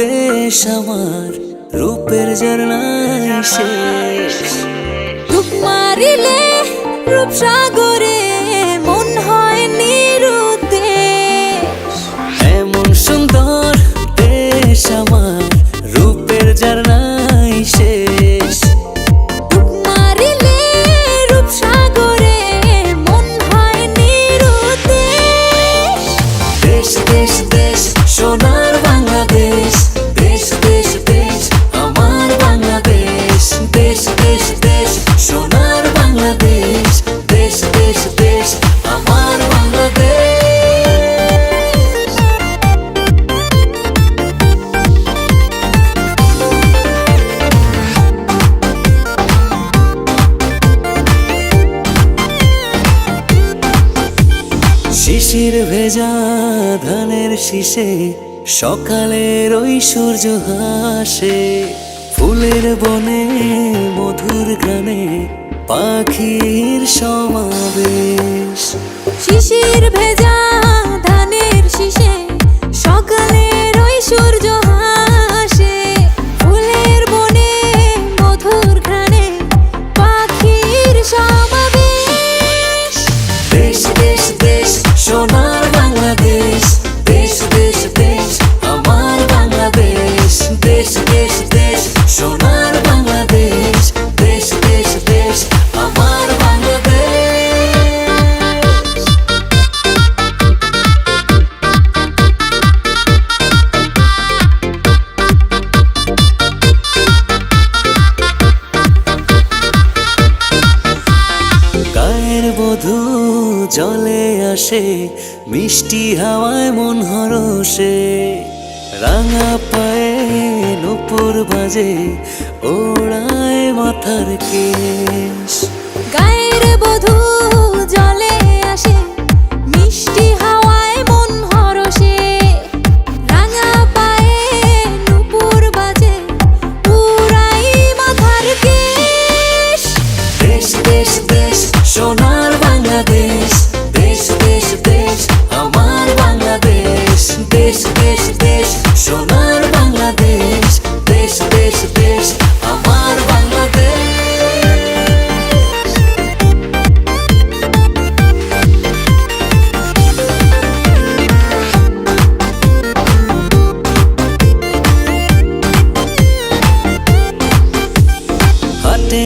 দেশ আমার রূপের ঝরনায় শেষ। ডুব মারিলে রূপসাগরে মন হয় নিরুদ্দেশ। এমন সুন্দর দেশ আমার রূপের ঝরনায় শেষ। ডুব মারিলে রূপসাগরে মন হয় নিরুদ্দেশ। দেশ দেশ দেশ সোনার বাংলাদেশ, দেশ দেশ দেশ আমার বাংলাদেশ। দেশ দেশ দেশ সোনার বাংলাদেশ, দেশ দেশ দেশ আমার বাংলাদেশ। শিশির ভেজা ধানের শীষে সকালের ওই সূর্য হাসে। ফুলের বনে মধুর গানে পাখির সমাবেশ। শিশির ভেজা ধানের শীষে সকালের ওই সূর্য হাসে। ফুলের বনে মধুর ঘ্রাণে পাখির সমাবেশ। দেশ দেশ দেশ সোনার বাংলাদেশ, দেশ দেশ দেশ আমার বাংলাদেশ। দেশ দেশ দেশ সোনার বাংলাদেশ, দেশ দেশ দেশ আমার বাংলাদেশ। গায়ের বধূ জলে আসে, মিষ্টি হাওয়ায় মন হরষে। রাঙা পায়ে নূপুর বাজে, ওড়ায় মাথার কেশ। গায়ের বধূ জলে